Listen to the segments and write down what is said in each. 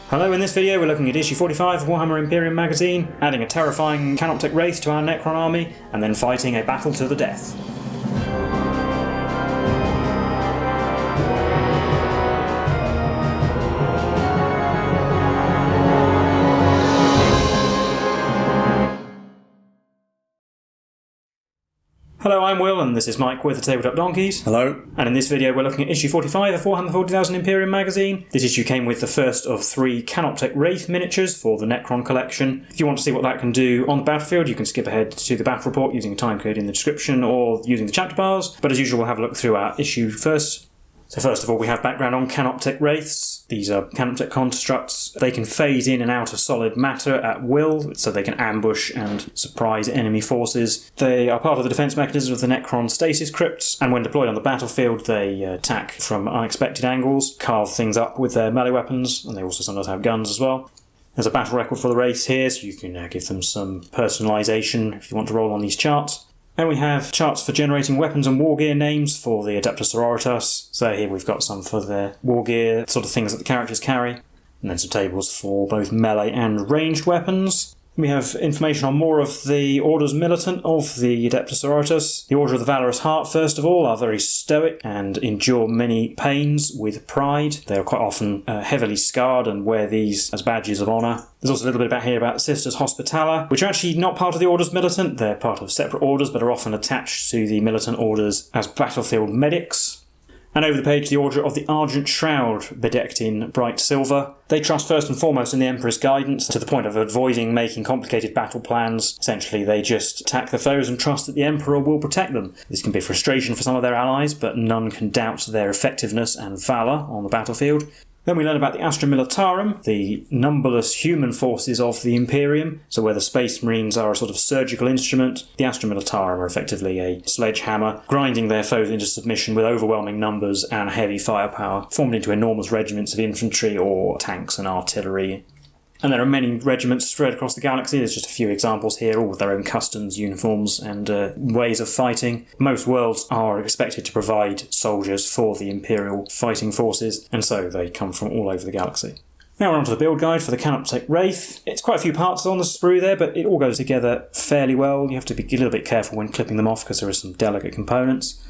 Hello, in this video we're looking at issue 45 of Warhammer Imperium magazine, adding a terrifying Canoptek Wraith to our Necron army, and then fighting a battle to the death. Hello, I'm Will, and this is Mike with the Tabletop Donkeys. Hello. And in this video we're looking at issue 45 of Warhammer 40,000 Imperium magazine. This issue came with the first of 3 Canoptek Wraith miniatures for the Necron collection. If you want to see what that can do on the battlefield, you can skip ahead to the battle report using a timecode in the description or using the chapter bars. But as usual, we'll have a look through our issue first. So first of all, we have background on Canoptek Wraiths. These are Canoptek constructs. They can phase in and out of solid matter at will, so they can ambush and surprise enemy forces. They are part of the defense mechanism of the Necron stasis crypts, and when deployed on the battlefield, they attack from unexpected angles, carve things up with their melee weapons, and they also sometimes have guns as well. There's a battle record for the Wraiths here, so you can give them some personalisation if you want to roll on these charts. And we have charts for generating weapons and war gear names for the Adeptus Sororitas. So here we've got some for the war gear, sort of things that the characters carry. And then some tables for both melee and ranged weapons. We have information on more of the Orders Militant of the Adeptus Sororitas. The Order of the Valorous Heart, first of all, are very stoic and endure many pains with pride. They are quite often heavily scarred and wear these as badges of honour. There's also a little bit about here about Sisters Hospitaller, which are actually not part of the Orders Militant. They're part of separate orders, but are often attached to the Militant Orders as battlefield medics. And over the page, the Order of the Argent Shroud, bedecked in bright silver. They trust first and foremost in the Emperor's guidance, to the point of avoiding making complicated battle plans. Essentially, they just attack the foes and trust that the Emperor will protect them. This can be frustration for some of their allies, but none can doubt their effectiveness and valour on the battlefield. Then we learn about the Astra Militarum, the numberless human forces of the Imperium. So where the Space Marines are a sort of surgical instrument, the Astra Militarum are effectively a sledgehammer, grinding their foes into submission with overwhelming numbers and heavy firepower, formed into enormous regiments of infantry or tanks and artillery. And there are many regiments spread across the galaxy. There's just a few examples here, all with their own customs, uniforms, and ways of fighting. Most worlds are expected to provide soldiers for the Imperial fighting forces, and so they come from all over the galaxy. Now we're on to the build guide for the Canoptek Wraith. It's quite a few parts on the sprue there, but it all goes together fairly well. You have to be a little bit careful when clipping them off because there are some delicate components.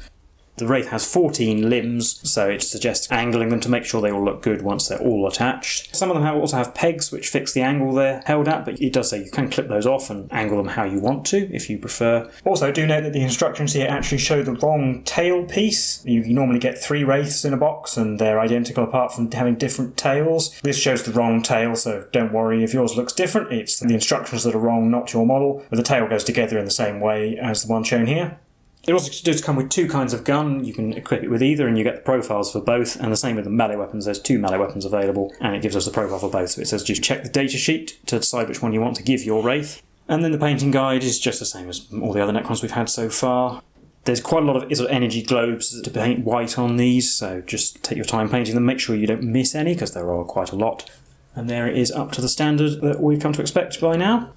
The Wraith has 14 limbs, so it suggests angling them to make sure they all look good once they're all attached. Some of them also have pegs which fix the angle they're held at, but it does say you can clip those off and angle them how you want to, if you prefer. Also, do note that the instructions here actually show the wrong tail piece. You normally get 3 Wraiths in a box, and they're identical apart from having different tails. This shows the wrong tail, so don't worry if yours looks different. It's the instructions that are wrong, not your model. But the tail goes together in the same way as the one shown here. It also does come with 2 kinds of gun. You can equip it with either and you get the profiles for both, and the same with the melee weapons. There's 2 melee weapons available and it gives us the profile for both. So it says just check the datasheet to decide which one you want to give your Wraith. And then the painting guide is just the same as all the other Necrons we've had so far. There's quite a lot of sort of energy globes to paint white on these, so just take your time painting them. Make sure you don't miss any because there are quite a lot. And there it is, up to the standard that we've come to expect by now.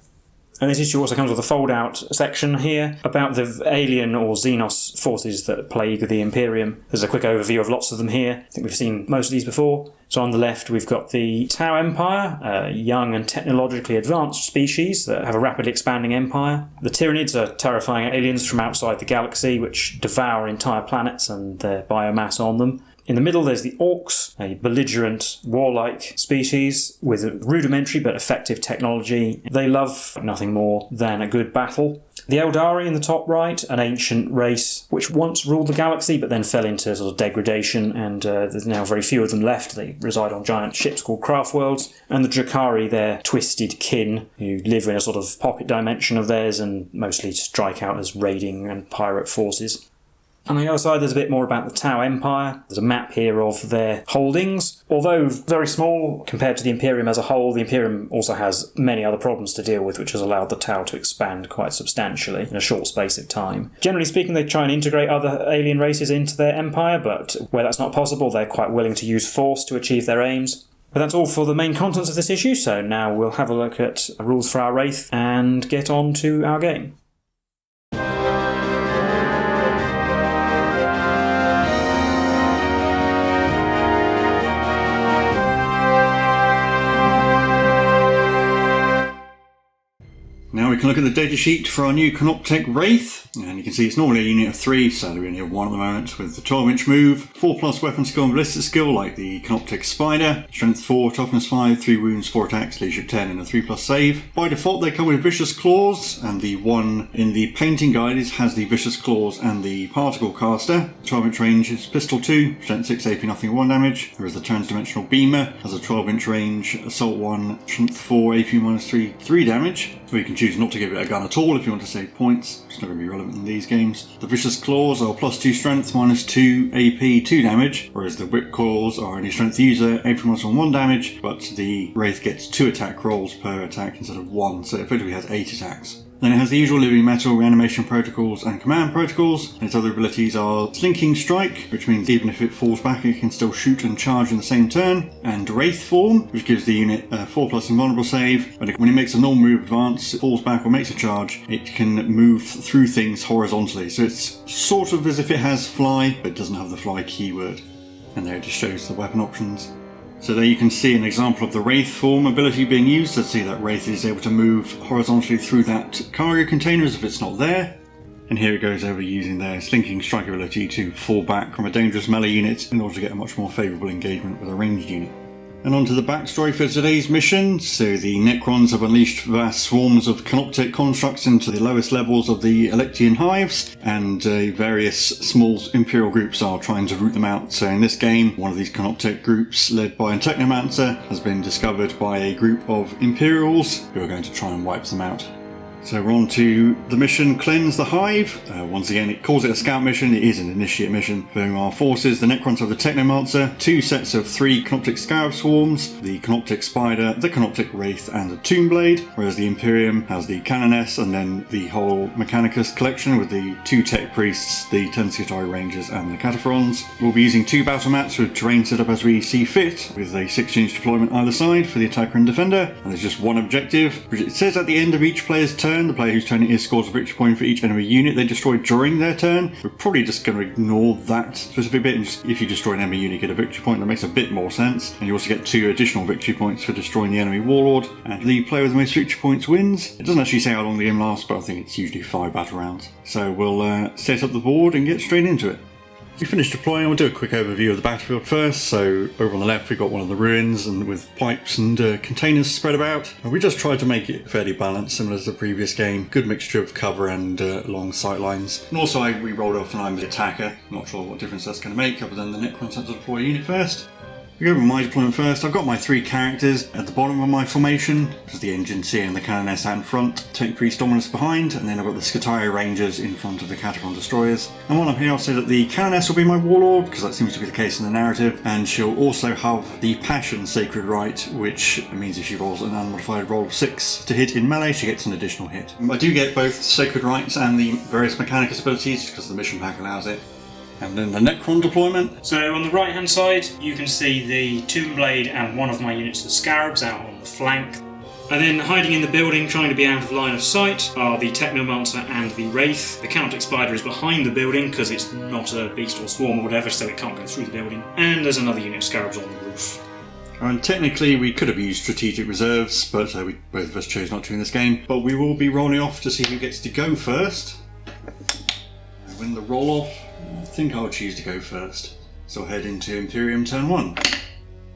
And this issue also comes with a fold-out section here about the alien or xenos forces that plague the Imperium. There's a quick overview of lots of them here. I think we've seen most of these before. So on the left we've got the Tau Empire, a young and technologically advanced species that have a rapidly expanding empire. The Tyranids are terrifying aliens from outside the galaxy which devour entire planets and their biomass on them. In the middle there's the Orcs, a belligerent, warlike species with rudimentary but effective technology. They love nothing more than a good battle. The Eldari in the top right, an ancient race which once ruled the galaxy but then fell into sort of degradation, and there's now very few of them left. They reside on giant ships called craft worlds. And the Drakari, their twisted kin, who live in a sort of pocket dimension of theirs and mostly strike out as raiding and pirate forces. On the other side, there's a bit more about the Tau Empire. There's a map here of their holdings. Although very small compared to the Imperium as a whole, the Imperium also has many other problems to deal with, which has allowed the Tau to expand quite substantially in a short space of time. Generally speaking, they try and integrate other alien races into their empire, but where that's not possible, they're quite willing to use force to achieve their aims. But that's all for the main contents of this issue, so now we'll have a look at rules for our Wraith and get on to our game. we can look at the datasheet for our new Canoptek Wraith, and you can see it's normally a unit of 3, sadly we only have 1 at the moment, with the 12-inch move, 4+ weapon skill and ballistic skill like the Canoptek Spider, strength 4, toughness 5, 3 wounds, 4 attacks, leadership 10 and a 3+ save. By default they come with vicious claws, and the one in the painting guide has the vicious claws and the particle caster. 12-inch range is pistol 2, strength 6, AP nothing 1 damage, whereas the transdimensional beamer has a 12-inch range, assault 1, strength 4, AP -3, 3 damage. So you can choose not to give it a gun at all if you want to save points. It's not going to be relevant in these games. The vicious claws are +2 strength, -2 AP, 2 damage, whereas the whip claws are only strength user, AP -1, 1 damage, but the Wraith gets 2 attack rolls per attack instead of 1, so it effectively has 8 attacks. Then it has the usual living metal, reanimation protocols and command protocols, and its other abilities are Slinking Strike, which means even if it falls back it can still shoot and charge in the same turn, and Wraith Form, which gives the unit a 4+ invulnerable save, but when it makes a normal move advance, it falls back or makes a charge, it can move through things horizontally, so it's sort of as if it has fly, but it doesn't have the fly keyword. And there it just shows the weapon options. So there you can see an example of the Wraith Form ability being used. Let's see that Wraith is able to move horizontally through that cargo container as if it's not there. And here it goes over using their Slinking Strike ability to fall back from a dangerous melee unit in order to get a much more favourable engagement with a ranged unit. And on to the backstory for today's mission. So the Necrons have unleashed vast swarms of Canoptek constructs into the lowest levels of the Alectian hives, and various small Imperial groups are trying to root them out. So in this game, one of these Canoptek groups, led by a Technomancer, has been discovered by a group of Imperials who are going to try and wipe them out. So we're on to the mission Cleanse the Hive. Once again, it calls it a scout mission. It is an initiate mission. For our forces, the Necrons have the Technomancer, 2 sets of 3 Canoptek Scarab Swarms, the Canoptek Spider, the Canoptek Wraith and the Tombblade, whereas the Imperium has the Canoness and then the whole Mechanicus collection with the 2 Tech Priests, the 10 Skitarii Rangers and the Cataphrons. We'll be using 2 battle mats with terrain set up as we see fit, with a 6-inch deployment either side for the attacker and defender, and there's just one objective, which it says at the end of each player's turn. The player whose turn it is scores a victory point for each enemy unit they destroy during their turn. We're probably just going to ignore that specific bit, and just, if you destroy an enemy unit you get a victory point. That makes a bit more sense. And you also get 2 additional victory points for destroying the enemy warlord, and the player with the most victory points wins. It doesn't actually say how long the game lasts, but I think it's usually 5 battle rounds. So we'll set up the board and get straight into it. We finished deploying. We'll do a quick overview of the battlefield first. So over on the left we've got one of the ruins, and with pipes and containers spread about. And we just tried to make it fairly balanced, similar to the previous game. Good mixture of cover and long sight lines. And also we rolled off and I'm the attacker. Not sure what difference that's going to make, other than the Necrons have to deploy a unit first. We go over my deployment first. I've got my 3 characters at the bottom of my formation. There's the Engineer and the Canoness out in front, Tech Priest Dominus behind, and then I've got the Skitarii Rangers in front of the Cataphron Destroyers. And while I'm here I'll say that the Canoness will be my Warlord, because that seems to be the case in the narrative, and she'll also have the Passion Sacred Rite, which means if she rolls an unmodified roll of 6 to hit in melee, she gets an additional hit. I do get both Sacred Rites and the various Mechanicus abilities, because the mission pack allows it. And then the Necron deployment. So on the right hand side you can see the Tombblade and one of my units of Scarabs out on the flank. And then hiding in the building, trying to be out of line of sight, are the Technomancer and the Wraith. The Canoptek Spider is behind the building because it's not a beast or swarm or whatever, so it can't go through the building. And there's another unit of Scarabs on the roof. And technically we could have used strategic reserves, but both of us chose not to in this game. But we will be rolling off to see who gets to go first. And when the roll off, I think I'll choose to go first. So I'll head into Imperium turn 1.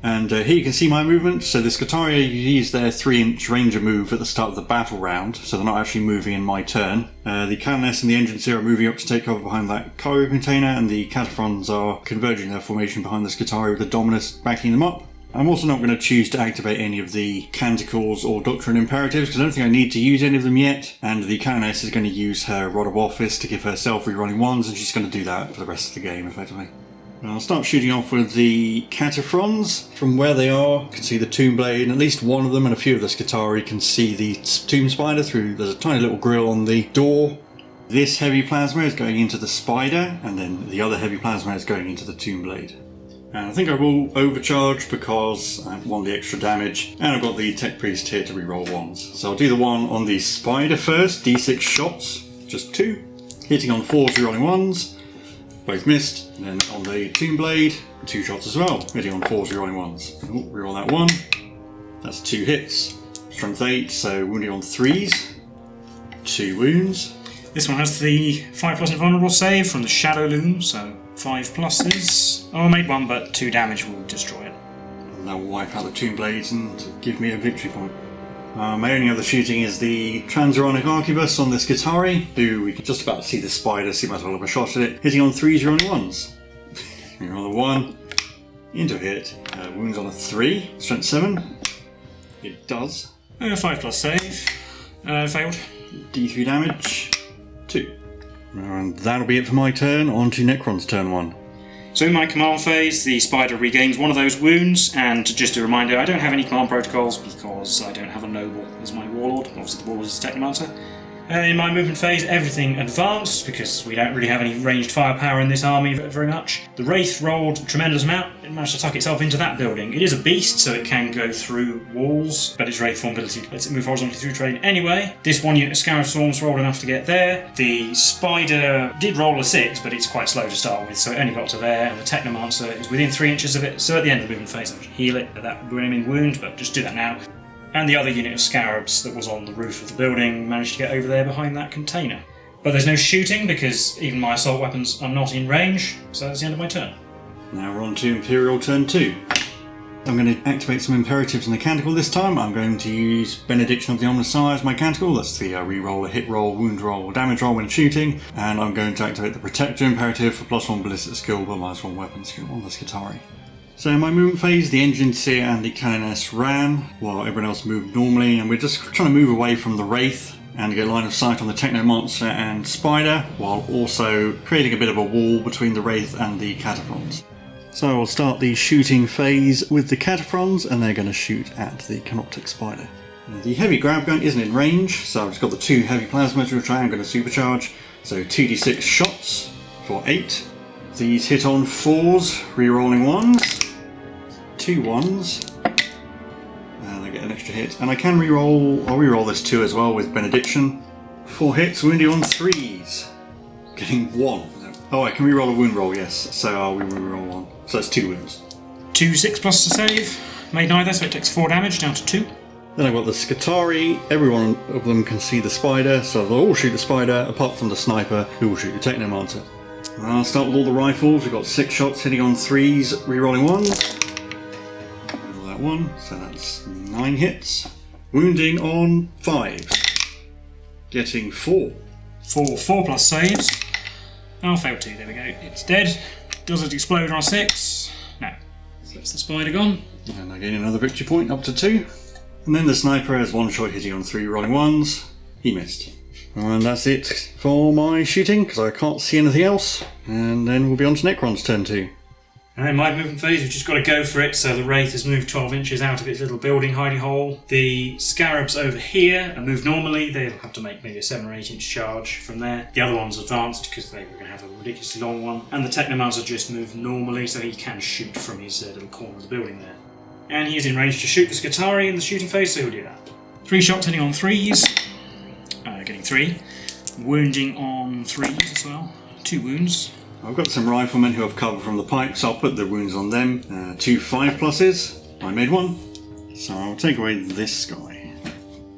And here you can see my movement. So the Skitarii use their 3-inch ranger move at the start of the battle round, so they're not actually moving in my turn. The Canoness and the Engineer are moving up to take cover behind that cargo container, and the Cataphrons are converging their formation behind the Skitarii with the Dominus backing them up. I'm also not going to choose to activate any of the Canticles or Doctrine Imperatives, because I don't think I need to use any of them yet, and the Canoness is going to use her Rod of Office to give herself rerunning 1s, and she's going to do that for the rest of the game, effectively. And I'll start shooting off with the Cataphrons. From where they are, you can see the Tombblade, and at least one of them and a few of the Skitarii can see the Tomb Spider through. There's a tiny little grill on the door. This heavy plasma is going into the Spider, and then the other heavy plasma is going into the Tombblade. And I think I will overcharge because I want the extra damage, and I've got the Tech Priest here to reroll 1s. So I'll do the one on the Spider first, d6 shots, just 2, hitting on 4s, rerolling 1s, both missed. And then on the Tombblade, 2 shots as well, hitting on 4s, rerolling 1s. Oh, reroll that 1, that's 2 hits, strength 8, so wounding on 3s, 2 wounds. This one has the 5+ invulnerable save from the Shadow Loom, so 5 pluses. Oh, I made 1, but 2 damage will destroy it. And that will wipe out the Tomb Blades and give me a victory point. My only other shooting is the Transuranic Arquebus on the Skitarii, who we can just about see the spider, see might as well have a shot at it. Hitting on 3s, rolling 1s. Roll a 1, into a hit. Wounds on a 3, strength 7. It does. 5+ save. Failed. D3 damage, 2. And that'll be it for my turn. On to Necron's turn 1. So in my command phase, the spider regains 1 of those wounds, and just a reminder, I don't have any command protocols because I don't have a noble as my warlord. Obviously the warlord is a technomancer. In my movement phase, everything advanced, because we don't really have any ranged firepower in this army very much. The Wraith rolled a tremendous amount. It managed to tuck itself into that building. It is a beast, so it can go through walls, but its Wraith form ability lets it move horizontally through terrain anyway. This 1 unit of Scarab Swarms rolled enough to get there. The Spider did roll a 6, but it's quite slow to start with, so it only got to there, and the Technomancer is within 3 inches of it, so at the end of the movement phase I should heal it. That brimming wound, but just do that now. And the other unit of Scarabs that was on the roof of the building managed to get over there behind that container. But there's no shooting because even my assault weapons are not in range, so that's the end of my turn. Now we're on to Imperial turn 2. I'm going to activate some imperatives in the canticle this time. I'm going to use Benediction of the Omnissiah as my canticle. That's the reroll, a hit roll, wound roll, damage roll when shooting. And I'm going to activate the Protector imperative for +1 ballistic skill but -1 weapon skill on the Skitarii. So in my movement phase, the Engineer and the Canoness ran, while everyone else moved normally, and we're just trying to move away from the Wraith and get line of sight on the Technomancer and Spider, while also creating a bit of a wall between the Wraith and the Cataphrons. So we'll start the shooting phase with the Cataphrons, and they're going to shoot at the Canoptek Spider. The heavy grab gun isn't in range, so I've just got the 2 heavy plasmas which I am going to supercharge, so 2d6 shots for 8. These hit on 4s, re-rolling 1s. 2 1s, and I get an extra hit. And I can re-roll, I'll re-roll this 2 as well with Benediction. 4 hits, wounding on 3s. Getting 1. Oh, I can re-roll a wound roll, yes, so I'll re-roll 1. So that's 2 wounds. 2 6+ to save, made neither, so it takes 4 damage, down to 2. Then I've got the Skitarii, every one of them can see the spider, so they'll all shoot the spider, apart from the sniper, who will shoot the Technomancer. I'll start with all the rifles. We've got 6 shots hitting on 3s, re-rolling 1s. 1, so that's 9 hits. Wounding on 5. Getting 4. 4+ saves. Oh, failed 2, there we go. It's dead. Does it explode on a 6? No. So that's the spider gone. And I gain another victory point up to 2. And then the sniper has 1 shot hitting on 3 rolling 1s. He missed. And that's it for my shooting, because I can't see anything else. And then we'll be on to Necron's turn 2. And in my movement phase, we've just got to go for it. So the Wraith has moved 12 inches out of its little building hidey hole. The Scarabs over here are moved normally. They'll have to make maybe a 7 or 8 inch charge from there. The other one's advanced because they were going to have a ridiculously long one. And the Technomancer just moved normally, so he can shoot from his little corner of the building there. And he is in range to shoot the Skitarii in the shooting phase, so he'll do that. 3 shots hitting on 3s. Getting 3. Wounding on 3s as well. 2 wounds. I've got some riflemen who have cover from the pipes, so I'll put the wounds on them. 2 5 pluses. I made 1. So I'll take away this guy.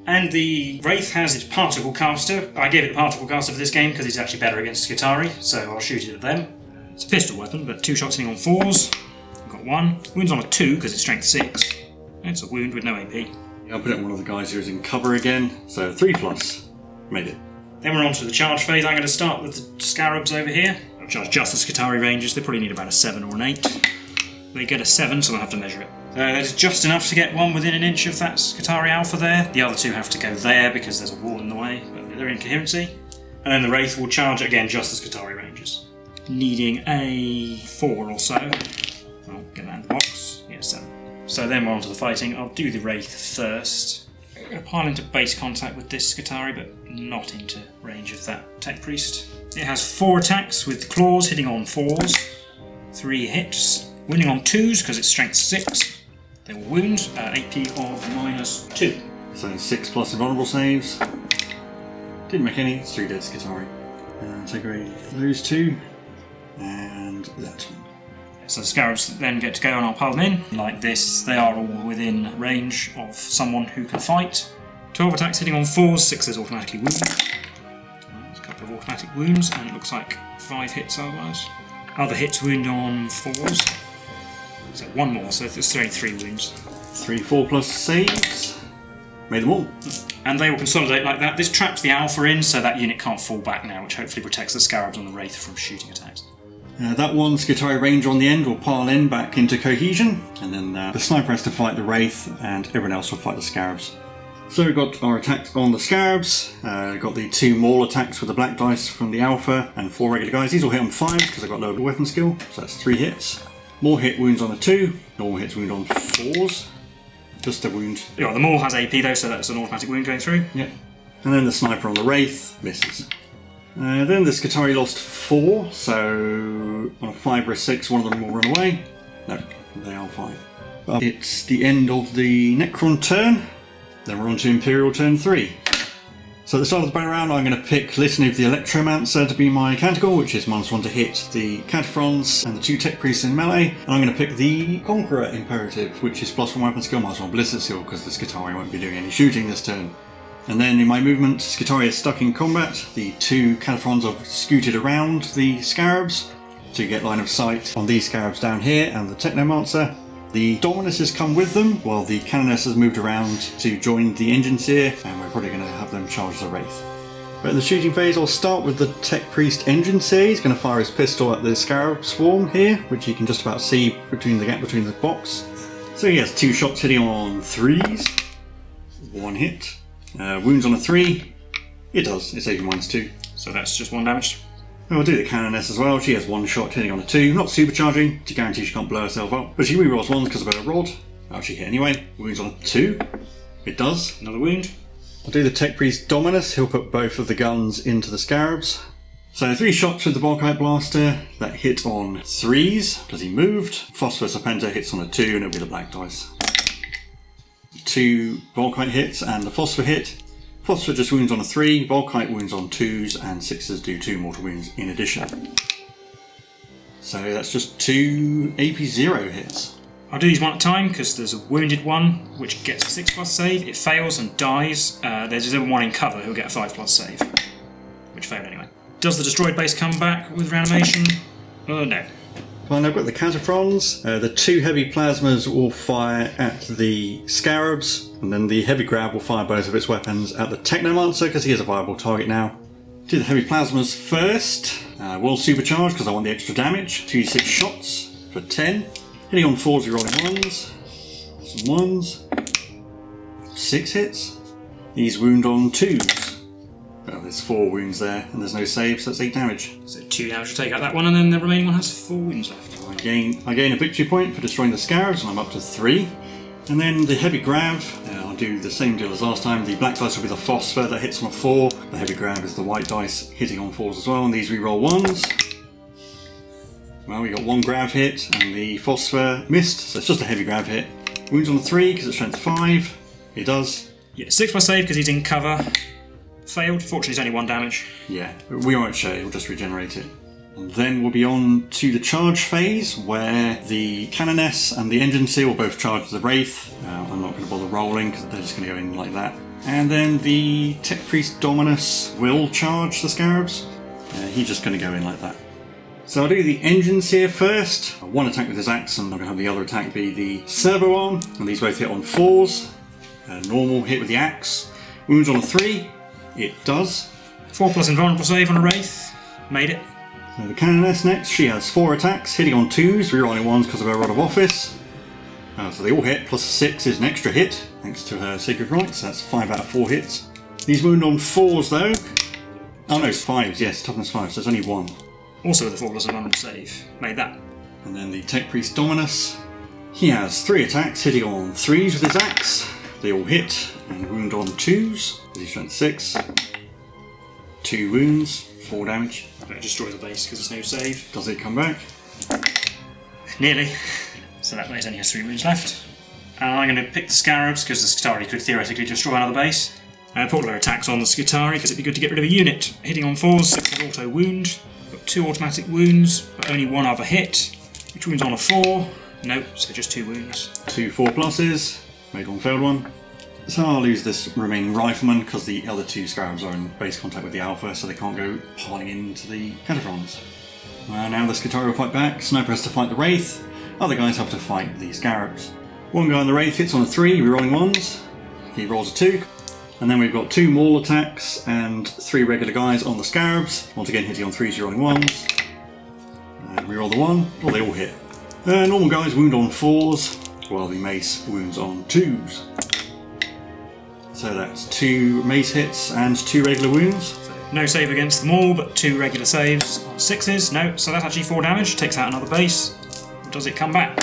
And the Wraith has its particle caster. I gave it the particle caster for this game because it's actually better against Skitarii, so I'll shoot it at them. It's a pistol weapon, but 2 shots hitting on 4s. I've got 1. Wounds on a 2 because it's strength 6. It's a wound with no AP. I'll put it on one of the guys who's in cover again, so 3+. Made it. Then we're on to the charge phase. I'm going to start with the Scarabs over here. I'll charge just the Skitarii Rangers. They probably need about a 7 or an 8. They get a 7, so I'll have to measure it. That is just enough to get one within an inch of that Skitarii Alpha there. The other 2 have to go there because there's a wall in the way, but they're in coherency. And then the Wraith will charge again just the Skitarii Rangers. Needing a 4 or so. I'll get that in the box. Yeah, 7. So then we're on to the fighting. I'll do the Wraith first. I'm going to pile into base contact with this Skitarii, but not into range of that Tech Priest. It has 4 attacks with claws hitting on 4s, 3 hits, wounding on 2s because it's strength 6. They will wound, AP of -2. So 6+ invulnerable saves. Didn't make any, it's 3 dead Skitarii. Take away those 2, and that one. So the Scarabs then get to go and I'll pile them in. Like this, they are all within range of someone who can fight. 12 attacks hitting on 4s, 6s automatically wounded. There's a couple of automatic wounds, and it looks like 5 hits otherwise. Other hits wound on 4s. So 1 more, so there's only 3 wounds. 3 4+ saves. Made them all. And they will consolidate like that. This traps the alpha in, so that unit can't fall back now, which hopefully protects the scarabs on the Wraith from shooting attacks. That one Skitarii Ranger on the end will pile in back into cohesion, and then the sniper has to fight the Wraith, and everyone else will fight the scarabs. So we've got our attacks on the scarabs, got the 2 maul attacks with the black dice from the alpha, and 4 regular guys. These will hit on 5 because I've got low weapon skill, so that's 3 hits. More hit wounds on the 2, normal hits wound on 4s. Just a wound. Yeah, the maul has AP though, so that's an automatic wound going through. Yep. And then the sniper on the Wraith misses. Then the Skitarii lost 4, so on a 5 or a 6, one of them will run away. No, they are fine. It's the end of the Necron turn. Then we're on to Imperial turn 3. So at the start of the battle round, I'm going to pick Litany of the Electromancer to be my canticle, which is -1 to hit the Cataphrons and the 2 Tech Priests in melee. And I'm going to pick the Conqueror Imperative, which is +1 weapon skill, -1 ballistic skill, because the Skitarii won't be doing any shooting this turn. And then in my movement, Skitarii is stuck in combat. The 2 Cataphrons have scooted around the Scarabs to get line of sight on these Scarabs down here and the Technomancer. The Dominus has come with them, while the Canoness has moved around to join the Engineer, and we're probably going to have them charge the Wraith. But in the shooting phase, I'll start with the Tech Priest Engineer. He's going to fire his pistol at the Scarab swarm here, which you can just about see between the gap between the box. So he has 2 shots hitting on 3s. 1 hit. Wounds on a 3. It does, it's AP -2. So that's just 1 damage. And we'll do the Canoness as well. She has 1 shot hitting on a 2. Not supercharging, to guarantee she can't blow herself up. But she rerolls 1s because of her rod. Oh, she hit anyway. Wounds on a 2. It does. Another wound. I'll do the Tech Priest Dominus. He'll put both of the guns into the Scarabs. So 3 shots with the Volkite Blaster. That hit on 3s because he moved. Phosphor Serpenter hits on a 2 and it'll be the black dice. 2 Volkite hits and the Phosphor hit. Phosphor just wounds on a 3, Volkite wounds on 2s, and 6s do 2 mortal wounds in addition. So that's just 2 AP0 hits. I'll do these one at a time because there's a wounded one which gets a 6+ save. It fails and dies. There's a one in cover who'll get a 5+ save, which failed anyway. Does the destroyed base come back with reanimation? No. Fine, I've got the Cataphrons. The 2 heavy plasmas will fire at the Scarabs, and then the heavy grab will fire both of its weapons at the Technomancer because he is a viable target now. Do the heavy plasmas first. Will supercharge because I want the extra damage. 2d6 shots for 10. Hitting on 4s, we're rolling 1s. Some 1s. 6 hits. These wound on 2s. Well, there's 4 wounds there, and there's no save, so that's 8 damage. So 2 damage to take out that one, and then the remaining one has 4 wounds left. I gain a victory point for destroying the Scarabs, and I'm up to 3. And then the heavy grab, I'll do the same deal as last time. The black dice will be the Phosphor that hits on a 4. The heavy grab is the white dice hitting on 4s as well, and these reroll 1s. Well, we got 1 grab hit, and the Phosphor missed, so it's just a heavy grab hit. Wounds on a 3 because it's strength 5. It does. Yeah, 6+ save because he's in cover. Failed. Fortunately, it's only 1 damage. Yeah, we won't show it, we'll just regenerate it. And then we'll be on to the charge phase, where the Canoness and the Engineer will both charge the Wraith. I'm not going to bother rolling, because they're just going to go in like that. And then the Tech Priest Dominus will charge the Scarabs. He's just going to go in like that. So I'll do the Engineer first. 1 attack with his axe, and I'm going to have the other attack be the Servo Arm. And these both hit on 4s. Normal hit with the axe. Wounds on a 3. It does. 4+ invulnerable save on a Wraith. Made it. So the Canoness next, she has 4 attacks, hitting on 2s, rerolling 1s because of her Rod of Office. So they all hit, plus a 6 is an extra hit, thanks to her Sacred Rites, so that's 5 out of 4 hits. These wound on 4s though. Oh no, it's 5s, yes, toughness 5, so it's only 1. Also with a 4+ invulnerable save. Made that. And then the Tech Priest Dominus. He has 3 attacks, hitting on 3s with his axe. They all hit, and wound on 2s, with his strength 6. 2 wounds, 4 damage. It destroys the base because there's no save. Does it come back? Nearly. So that base only has 3 wounds left. And I'm going to pick the Scarabs because the Skitarii could theoretically destroy another base. Put all their attacks on the Skitarii because it'd be good to get rid of a unit. Hitting on 4s, 6 is auto wound. Got 2 automatic wounds, but only 1 other hit. Which wounds on a 4. Nope, so just 2 wounds. 2 4+s, made 1 failed 1. So I'll lose this remaining rifleman because the other two scarabs are in base contact with the alpha, so they can't go piling into the cataphrons. Now the Skitarii will fight back. Sniper has to fight the Wraith. Other guys have to fight the scarabs. One guy on the Wraith hits on a 3, rerolling 1s. He rolls a 2. And then we've got 2 maul attacks and 3 regular guys on the scarabs. Once again hitting on 3s, rerolling 1s. And reroll the 1. Well, they all hit. Normal guys wound on 4s, while the mace wounds on 2s. So that's 2 mace hits and 2 regular wounds. No save against them all, but 2 regular saves on 6s. No, so that's actually 4 damage. Takes out another base. Does it come back?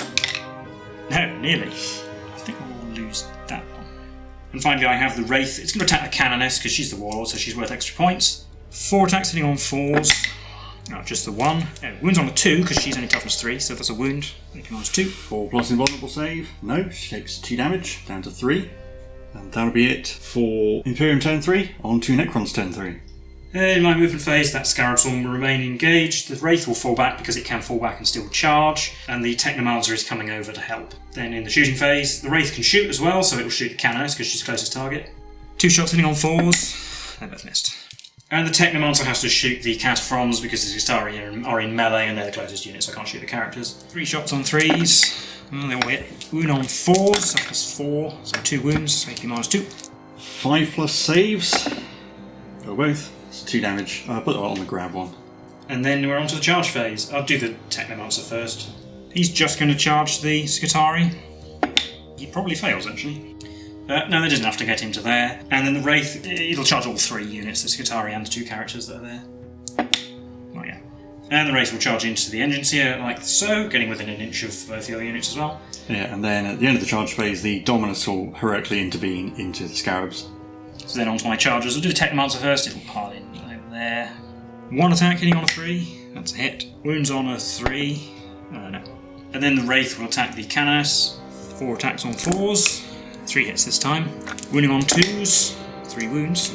No, nearly. I think we'll lose that one. And finally I have the Wraith. It's going to attack the Canoness because she's the Warlord, so she's worth extra points. 4 attacks hitting on 4s. Oh, just the 1. Wounds on the 2 because she's only toughness 3, so that's a wound. -2. 4 plus invulnerable save. No, she takes 2 damage, down to 3. And that'll be it for Imperium turn 3, on to Necron's turn 3. In my movement phase, that Scarab Swarm will remain engaged. The Wraith will fall back because it can fall back and still charge, and the Technomancer is coming over to help. Then in the shooting phase, the Wraith can shoot as well, so it will shoot the Canoness because she's the closest target. 2 shots hitting on 4s, they both missed. And the Technomancer has to shoot the Cataphrons because the Skitarii are in melee and they're the closest unit, so I can't shoot the characters. 3 shots on 3s. Well, they all hit. Wound on 4s, that's 4, so 2 wounds, AP -2. 5 plus saves. Go both. It's 2 damage. I'll put that on the grab one. And then we're on to the charge phase. I'll do the Technomancer first. He's just going to charge the Skitarii. He probably fails, actually. No, that doesn't have to get him to there. And then the Wraith, it'll charge all 3 units, the Skitarii and the 2 characters that are there. Oh yeah. And the Wraith will charge into the engine seer like so, getting within an inch of both the other units as well. Yeah, and then at the end of the charge phase, the Dominus will heroically intervene into the Scarabs. So then on to my chargers. I'll do the Technomancer first, it'll pile in over there. 1 attack hitting on a 3, that's a hit. Wounds on a 3, no. And then the Wraith will attack the Canoness. 4 attacks on 4s, 3 hits this time. Wounding on 2s, 3 wounds.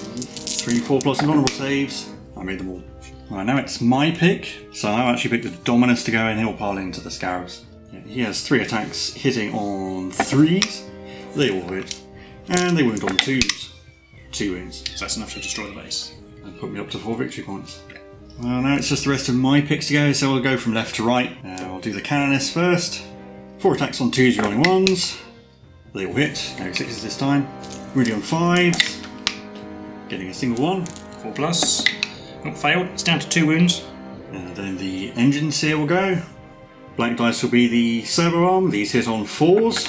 3 4 plus invulnerable saves. I made them all. Right, now it's my pick, so I'll actually pick the Dominus to go and he'll pile into the Scarabs. Yeah, he has 3 attacks hitting on 3s, they all hit, and they wound on 2s. 2 wounds. So that's enough to destroy the base. And put me up to 4 victory points. Well, now it's just the rest of my picks to go, so we'll go from left to right. I'll do the Canoness first. 4 attacks on 2s, rolling 1s. They all hit, no 6s this time. Wounding on 5s. Getting a single 1. 4 plus. Oh, failed. It's down to 2 wounds. And then the engine seer will go. Black dice will be the servo arm. These hit on 4s.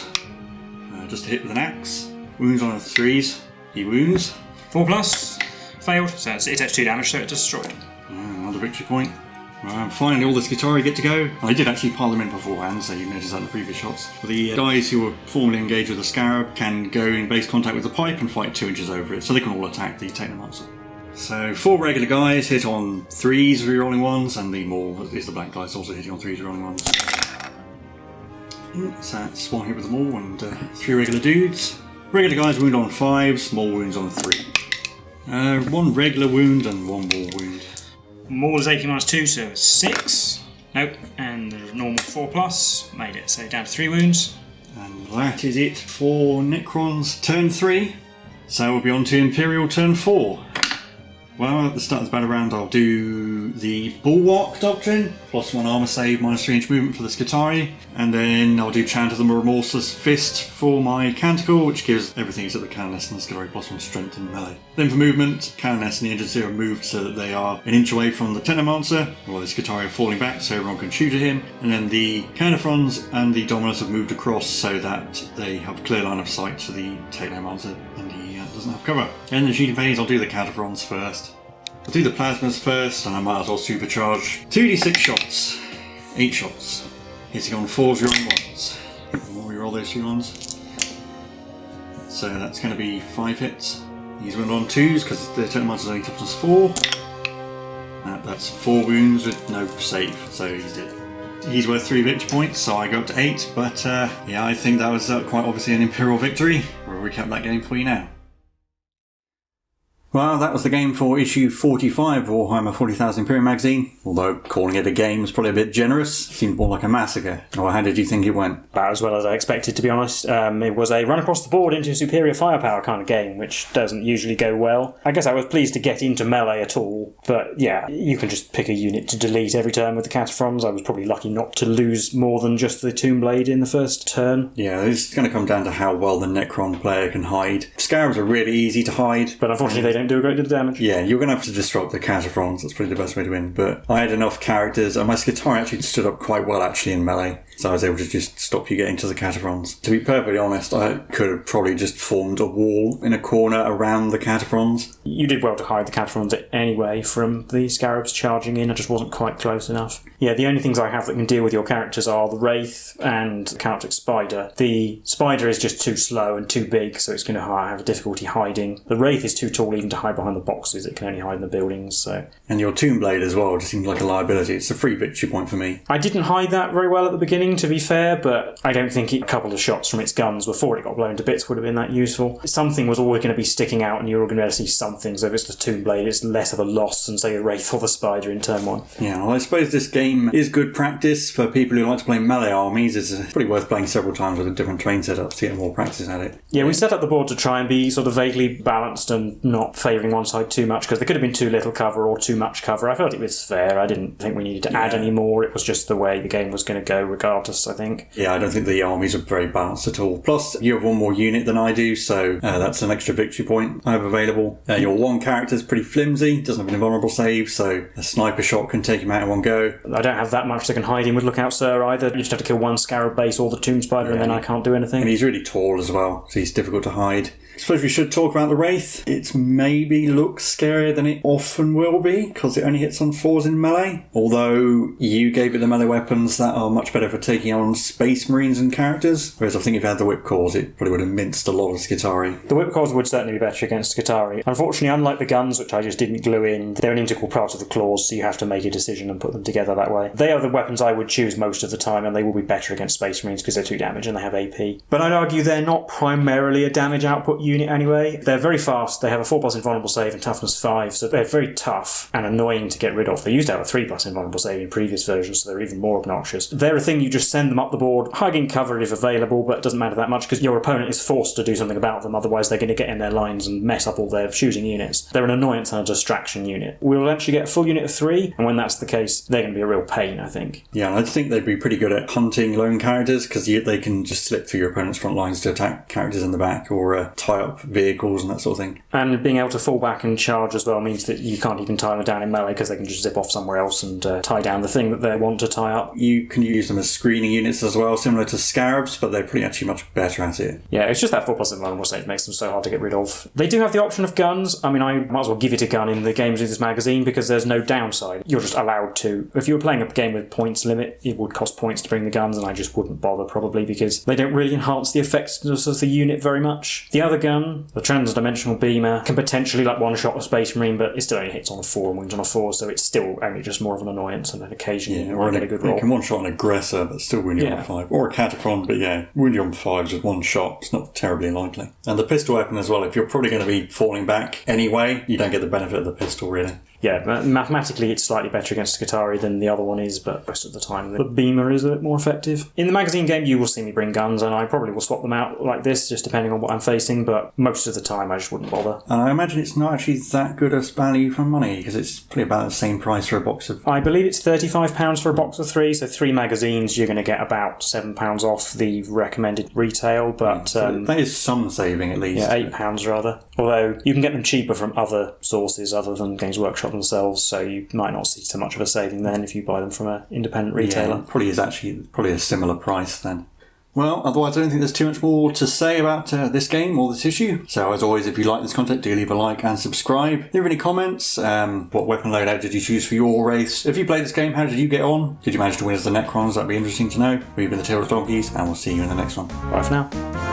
Just a hit with an axe. Wounds on 3s. He wounds. 4 plus. Failed. So it takes 2 damage, so it's destroyed. Another victory point. Finally, all the Skitarii get to go. I did actually pile them in beforehand, so you noticed that in the previous shots. The guys who were formally engaged with the Scarab can go in base contact with the pipe and fight 2 inches over it, so they can all attack the Technomancer. So 4 regular guys hit on 3s, rerolling 1s, and the maul is the black dice also hitting on 3s, rerolling 1s. So that's 1 hit with the maul and 3 regular dudes. Regular guys wound on 5s, maul wounds on 3. 1 regular wound and 1 maul wound. Maul is AP -2, so 6. Nope. And the normal 4 plus. Made it, so down to 3 wounds. And that is it for Necron's turn 3. So we'll be on to Imperial turn 4. Well, at the start of the battle round, I'll do the Bulwark Doctrine, +1 armor save, -3 inch movement for the Skitarii, and then I'll do Chant of the Remorseless Fist for my Canticle, which gives everything except the Canoness and the Skitarii +1 strength and melee. Then for movement, Canoness and the Engine Seer are moved so that they are an inch away from the Technomancer, while the Skitarii are falling back so everyone can shoot at him, and then the Cataphrons and the Dominus have moved across so that they have clear line of sight to the Technomancer, and he doesn't have cover. In the shooting phase, I'll do the Cataphrons first. I'll do the Plasmas first, and I might as well supercharge. 2d6 shots. 8 shots. Hitting on 4s, rerolling 1s. We'll reroll those 2 ones. So that's going to be 5 hits. He's wounded on 2s because the Technomancer's only toughness 4. That's 4 wounds with no save, so he's dead. He's worth 3 victory points, so I go up to 8, but yeah, I think that was quite obviously an Imperial victory. We'll recap that game for you now. Well, that was the game for issue 45 of Warhammer 40,000 Imperium magazine, although calling it a game was probably a bit generous. It seemed more like a massacre. Or how did you think it went? About as well as I expected, to be honest. It was a run across the board into superior firepower kind of game, which doesn't usually go well. I guess I was pleased to get into melee at all, but yeah, you can just pick a unit to delete every turn with the Cataphrons. I was probably lucky not to lose more than just the Tomb Blade in the first turn. Yeah, it's going to come down to how well the Necron player can hide. Scarabs are really easy to hide, but unfortunately they don't do a great deal of damage. Yeah, you're going to have to disrupt the Cataphrons. That's probably the best way to win. But I had enough characters, and my Skitarii actually stood up quite well actually in melee. So I was able to just stop you getting to the Cataphrons. To be perfectly honest, I could have probably just formed a wall in a corner around the Cataphrons. You did well to hide the Cataphrons anyway from the Scarabs charging in. I just wasn't quite close enough. Yeah, the only things I have that can deal with your characters are the Wraith and the Canoptek Spider. The Spider is just too slow and too big, so it's going to have difficulty hiding. The Wraith is too tall even to hide behind the boxes. It can only hide in the buildings. So. And your Tomb Blade as well just seems like a liability. It's a free victory point for me. I didn't hide that very well at the beginning, to be fair, but I don't think a couple of shots from its guns before it got blown to bits would have been that useful. Something was always going to be sticking out and you were going to be able to see something, so if it's the Tomb Blade it's less of a loss than say the Wraith or the Spider in turn 1. Yeah, well I suppose this game is good practice for people who like to play melee armies. It's probably worth playing several times with a different train setup to get more practice at it. Yeah, we set up the board to try and be sort of vaguely balanced and not favouring one side too much, because there could have been too little cover or too much cover. I felt it was fair. I didn't think we needed to add any more. It was just the way the game was going to go regardless, I think. Yeah, I don't think the armies are very balanced at all. Plus, you have one more unit than I do, so that's an extra victory point I have available. Your one character is pretty flimsy, doesn't have an invulnerable save, so a sniper shot can take him out in one go. I don't have that much that can hide him with Lookout Sir either. You just have to kill one Scarab base or the Tomb Spider and then I can't do anything. And he's really tall as well, so he's difficult to hide. I suppose we should talk about the Wraith. It maybe looks scarier than it often will be, because it only hits on 4s in melee. Although you gave it the melee weapons that are much better for taking on Space Marines and characters, whereas I think if it had the Whipcores, it probably would have minced a lot of Skitarii. The Whipcores would certainly be better against Skitarii. Unfortunately, unlike the guns, which I just didn't glue in, they're an integral part of the claws, so you have to make a decision and put them together that way. They are the weapons I would choose most of the time, and they will be better against Space Marines because they're 2 damage and they have AP. But I'd argue they're not primarily a damage output unit anyway. They're very fast, they have a 4+ invulnerable save and toughness 5, so they're very tough and annoying to get rid of. They used to have a 3+ invulnerable save in previous versions, so they're even more obnoxious. They're a thing you just send them up the board, hugging cover if available, but it doesn't matter that much because your opponent is forced to do something about them, otherwise they're going to get in their lines and mess up all their shooting units. They're an annoyance and a distraction unit. We'll actually get a full unit of 3, and when that's the case, they're going to be a real pain, I think. Yeah, I think they'd be pretty good at hunting lone characters, because they can just slip through your opponent's front lines to attack characters in the back, or tie up vehicles and that sort of thing. And being able to fall back and charge as well means that you can't even tie them down in melee, because they can just zip off somewhere else and tie down the thing that they want to tie up. You can use them as screening units as well, similar to Scarabs, but they're pretty actually much better at it. Yeah, it's just that 4+ invulnerable save makes them so hard to get rid of. They do have the option of guns. I mean, I might as well give it a gun in the games of this magazine because there's no downside. You're just allowed to. If you were playing a game with points limit, it would cost points to bring the guns, and I just wouldn't bother probably because they don't really enhance the effectiveness of the unit very much. The other gun, the transdimensional beamer, can potentially one-shot a Space Marine, but it still only hits on a 4 and wins on a 4, so it's still only just more of an annoyance, and then occasionally you might get a good roll. You can one-shot an aggressor, but still win you on a 5. Or a Cataphron, but win you on 5 with one shot. It's not terribly likely. And the pistol weapon as well, if you're probably going to be falling back anyway, you don't get the benefit of the pistol really. Yeah, mathematically it's slightly better against Skitarii than the other one is, but most of the time the beamer is a bit more effective. In the magazine game you will see me bring guns, and I probably will swap them out like this, just depending on what I'm facing, but most of the time I just wouldn't bother. And I imagine it's not actually that good a value for money, because it's probably about the same price for a box of... I believe it's £35 for a box of 3, so 3 magazines you're going to get about £7 off the recommended retail, but... so that is some saving at least. Yeah, £8 rather. Although you can get them cheaper from other sources other than Games Workshop themselves, so you might not see so much of a saving then if you buy them from an independent retailer. Yeah, probably is actually a similar price then. Well, otherwise I don't think there's too much more to say about this game or this issue. So as always, if you like this content, do leave a like and subscribe. Leave any comments. What weapon loadout did you choose for your race? If you played this game, how did you get on? Did you manage to win as the Necrons? That'd be interesting to know. We've been the Tail of Donkeys, and we'll see you in the next one. Bye for now.